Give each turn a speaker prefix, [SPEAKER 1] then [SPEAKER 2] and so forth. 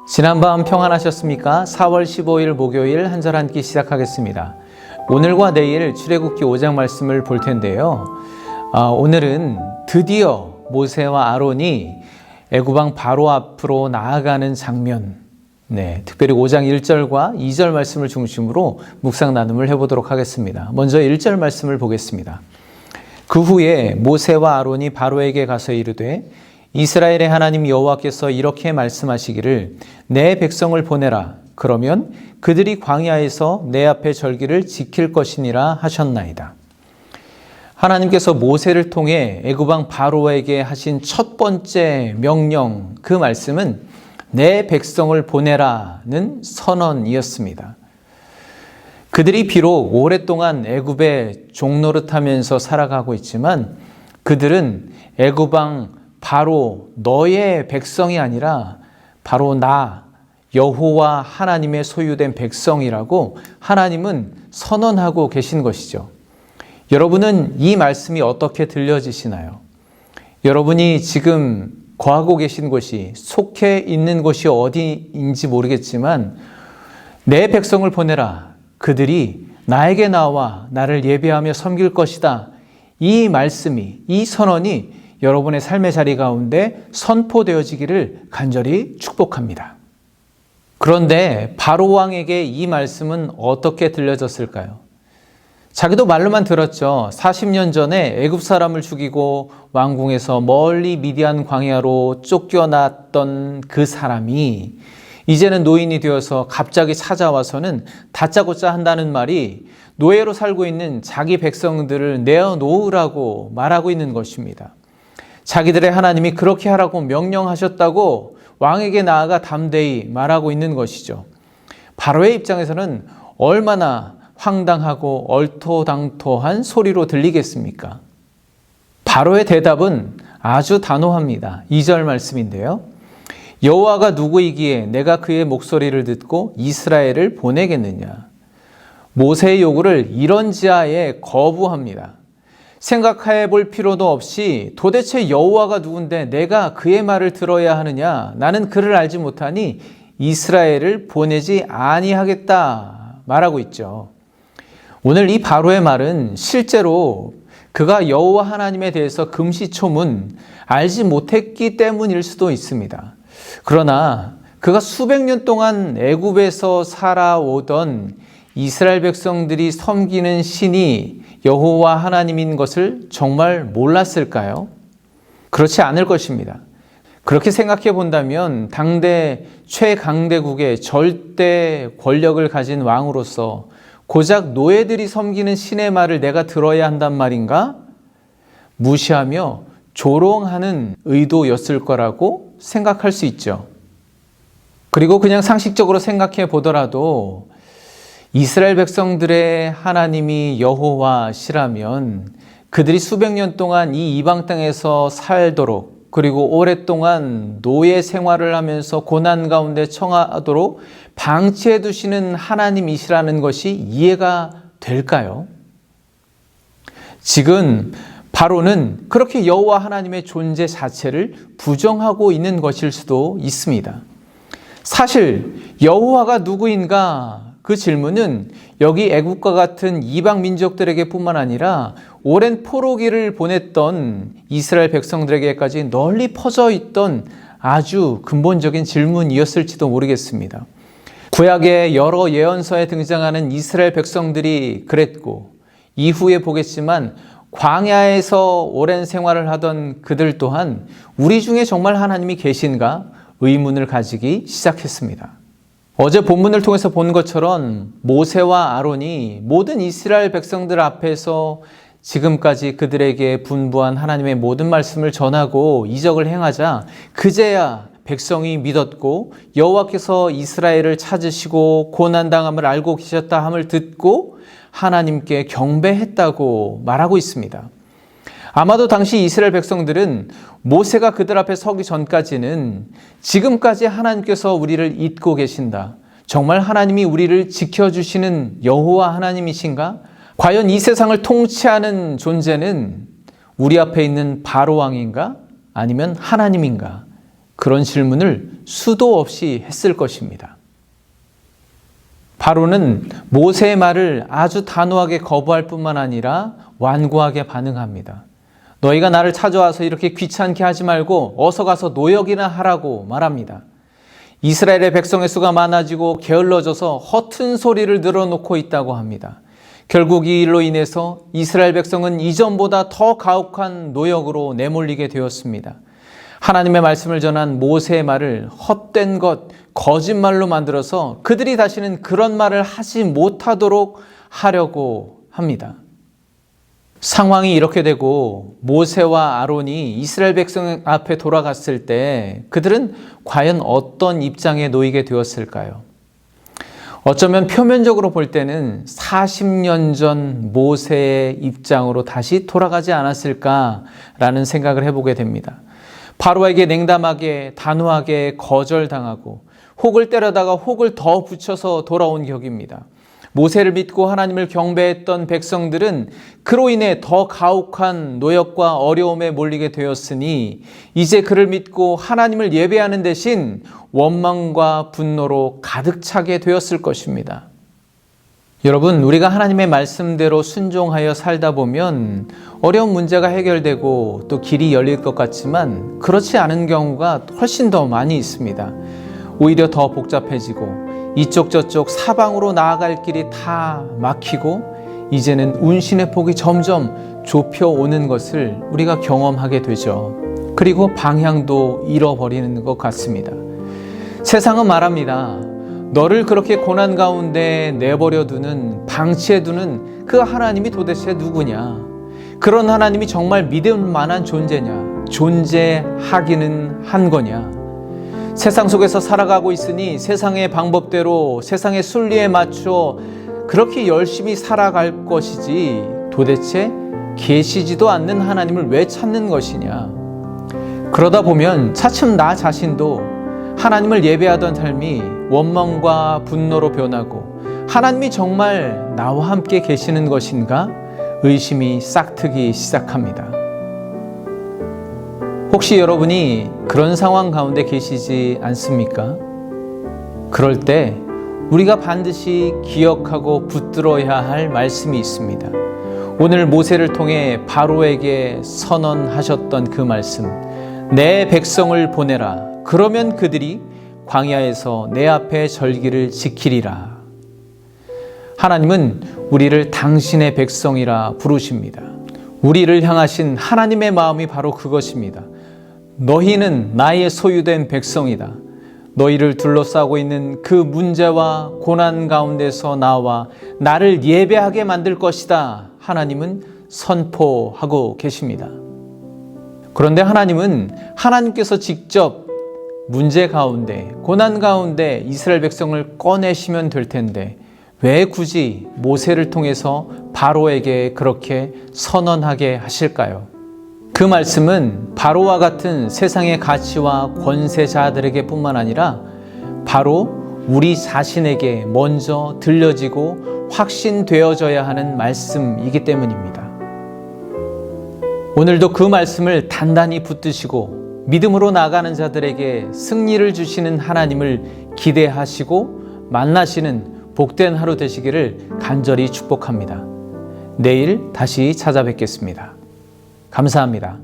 [SPEAKER 1] 지난밤 평안하셨습니까? 4월 15일 목요일 한 절 한 끼 시작하겠습니다. 오늘과 내일 출애굽기 5장 말씀을 볼 텐데요. 오늘은 드디어 모세와 아론이 애굽왕 바로 앞으로 나아가는 장면, 특별히 5장 1절과 2절 말씀을 중심으로 묵상 나눔을 해보도록 하겠습니다. 먼저 1절 말씀을 보겠습니다. 그 후에 모세와 아론이 바로에게 가서 이르되 이스라엘의 하나님 여호와께서 이렇게 말씀하시기를 내 백성을 보내라. 그러면 그들이 광야에서 내 앞에 절기를 지킬 것이니라 하셨나이다. 하나님께서 모세를 통해 애굽왕 바로에게 하신 첫 번째 명령, 그 말씀은 내 백성을 보내라는 선언이었습니다. 그들이 비록 오랫동안 애굽에 종노릇하면서 살아가고 있지만 그들은 애굽왕 바로 너의 백성이 아니라 바로 나 여호와 하나님의 소유된 백성이라고 하나님은 선언하고 계신 것이죠. 여러분은 이 말씀이 어떻게 들려지시나요? 여러분이 지금 거하고 계신 곳이, 속해 있는 곳이 어디인지 모르겠지만 내 백성을 보내라. 그들이 나에게 나와 나를 예배하며 섬길 것이다. 이 말씀이, 이 선언이 여러분의 삶의 자리 가운데 선포되어지기를 간절히 축복합니다. 그런데 바로 왕에게 이 말씀은 어떻게 들려졌을까요? 자기도 말로만 들었죠. 40년 전에 애굽 사람을 죽이고 왕궁에서 멀리 미디안 광야로 쫓겨났던 그 사람이 이제는 노인이 되어서 갑자기 찾아와서는 다짜고짜 한다는 말이 노예로 살고 있는 자기 백성들을 내어놓으라고 말하고 있는 것입니다. 자기들의 하나님이 그렇게 하라고 명령하셨다고 왕에게 나아가 담대히 말하고 있는 것이죠. 바로의 입장에서는 얼마나 황당하고 얼토당토한 소리로 들리겠습니까? 바로의 대답은 아주 단호합니다. 2절 말씀인데요. 여호와가 누구이기에 내가 그의 목소리를 듣고 이스라엘을 보내겠느냐. 모세의 요구를 이런지하에 거부합니다. 생각해 볼 필요도 없이 도대체 여호와가 누군데 내가 그의 말을 들어야 하느냐? 나는 그를 알지 못하니 이스라엘을 보내지 아니하겠다 말하고 있죠. 오늘 이 바로의 말은 실제로 그가 여호와 하나님에 대해서 금시초문 알지 못했기 때문일 수도 있습니다. 그러나 그가 수백 년 동안 애굽에서 살아오던 이스라엘 백성들이 섬기는 신이 여호와 하나님인 것을 정말 몰랐을까요? 그렇지 않을 것입니다. 그렇게 생각해 본다면 당대 최강대국의 절대 권력을 가진 왕으로서 고작 노예들이 섬기는 신의 말을 내가 들어야 한단 말인가? 무시하며 조롱하는 의도였을 거라고 생각할 수 있죠. 그리고 그냥 상식적으로 생각해 보더라도 이스라엘 백성들의 하나님이 여호와시라면 그들이 수백 년 동안 이 이방 땅에서 살도록, 그리고 오랫동안 노예 생활을 하면서 고난 가운데 처하도록 방치해 두시는 하나님이시라는 것이 이해가 될까요? 지금 바로는 그렇게 여호와 하나님의 존재 자체를 부정하고 있는 것일 수도 있습니다. 사실 여호와가 누구인가? 그 질문은 여기 애국과 같은 이방 민족들에게 뿐만 아니라 오랜 포로기를 보냈던 이스라엘 백성들에게까지 널리 퍼져 있던 아주 근본적인 질문이었을지도 모르겠습니다. 구약의 여러 예언서에 등장하는 이스라엘 백성들이 그랬고, 이후에 보겠지만 광야에서 오랜 생활을 하던 그들 또한 우리 중에 정말 하나님이 계신가 의문을 가지기 시작했습니다. 어제 본문을 통해서 본 것처럼 모세와 아론이 모든 이스라엘 백성들 앞에서 지금까지 그들에게 분부한 하나님의 모든 말씀을 전하고 이적을 행하자 그제야 백성이 믿었고 여호와께서 이스라엘을 찾으시고 고난당함을 알고 계셨다 함을 듣고 하나님께 경배했다고 말하고 있습니다. 아마도 당시 이스라엘 백성들은 모세가 그들 앞에 서기 전까지는 지금까지 하나님께서 우리를 잊고 계신다. 정말 하나님이 우리를 지켜주시는 여호와 하나님이신가? 과연 이 세상을 통치하는 존재는 우리 앞에 있는 바로 왕인가? 아니면 하나님인가? 그런 질문을 수도 없이 했을 것입니다. 바로는 모세의 말을 아주 단호하게 거부할 뿐만 아니라 완고하게 반응합니다. 너희가 나를 찾아와서 이렇게 귀찮게 하지 말고 어서 가서 노역이나 하라고 말합니다. 이스라엘의 백성의 수가 많아지고 게을러져서 허튼 소리를 늘어놓고 있다고 합니다. 결국 이 일로 인해서 이스라엘 백성은 이전보다 더 가혹한 노역으로 내몰리게 되었습니다. 하나님의 말씀을 전한 모세의 말을 헛된 것, 거짓말로 만들어서 그들이 다시는 그런 말을 하지 못하도록 하려고 합니다. 상황이 이렇게 되고 모세와 아론이 이스라엘 백성 앞에 돌아갔을 때 그들은 과연 어떤 입장에 놓이게 되었을까요? 어쩌면 표면적으로 볼 때는 40년 전 모세의 입장으로 다시 돌아가지 않았을까라는 생각을 해보게 됩니다. 바로에게 냉담하게 단호하게 거절당하고 혹을 때려다가 혹을 더 붙여서 돌아온 격입니다. 모세를 믿고 하나님을 경배했던 백성들은 그로 인해 더 가혹한 노역과 어려움에 몰리게 되었으니 이제 그를 믿고 하나님을 예배하는 대신 원망과 분노로 가득 차게 되었을 것입니다. 여러분, 우리가 하나님의 말씀대로 순종하여 살다 보면 어려운 문제가 해결되고 또 길이 열릴 것 같지만 그렇지 않은 경우가 훨씬 더 많이 있습니다. 오히려 더 복잡해지고 이쪽 저쪽 사방으로 나아갈 길이 다 막히고 이제는 운신의 폭이 점점 좁혀오는 것을 우리가 경험하게 되죠. 그리고 방향도 잃어버리는 것 같습니다. 세상은 말합니다. 너를 그렇게 고난 가운데 내버려두는, 방치해두는 그 하나님이 도대체 누구냐? 그런 하나님이 정말 믿을 만한 존재냐? 존재하기는 한 거냐? 세상 속에서 살아가고 있으니 세상의 방법대로 세상의 순리에 맞춰 그렇게 열심히 살아갈 것이지 도대체 계시지도 않는 하나님을 왜 찾는 것이냐? 그러다 보면 차츰 나 자신도 하나님을 예배하던 삶이 원망과 분노로 변하고 하나님이 정말 나와 함께 계시는 것인가? 의심이 싹트기 시작합니다. 혹시 여러분이 그런 상황 가운데 계시지 않습니까? 그럴 때 우리가 반드시 기억하고 붙들어야 할 말씀이 있습니다. 오늘 모세를 통해 바로에게 선언하셨던 그 말씀, 내 백성을 보내라. 그러면 그들이 광야에서 내 앞에 절기를 지키리라. 하나님은 우리를 당신의 백성이라 부르십니다. 우리를 향하신 하나님의 마음이 바로 그것입니다. 너희는 나의 소유된 백성이다. 너희를 둘러싸고 있는 그 문제와 고난 가운데서 나와 나를 예배하게 만들 것이다. 하나님은 선포하고 계십니다. 그런데 하나님께서 직접 문제 가운데, 고난 가운데 이스라엘 백성을 꺼내시면 될 텐데 왜 굳이 모세를 통해서 바로에게 그렇게 선언하게 하실까요? 그 말씀은 바로와 같은 세상의 가치와 권세자들에게 뿐만 아니라 바로 우리 자신에게 먼저 들려지고 확신되어져야 하는 말씀이기 때문입니다. 오늘도 그 말씀을 단단히 붙드시고 믿음으로 나아가는 자들에게 승리를 주시는 하나님을 기대하시고 만나시는 복된 하루 되시기를 간절히 축복합니다. 내일 다시 찾아뵙겠습니다. 감사합니다.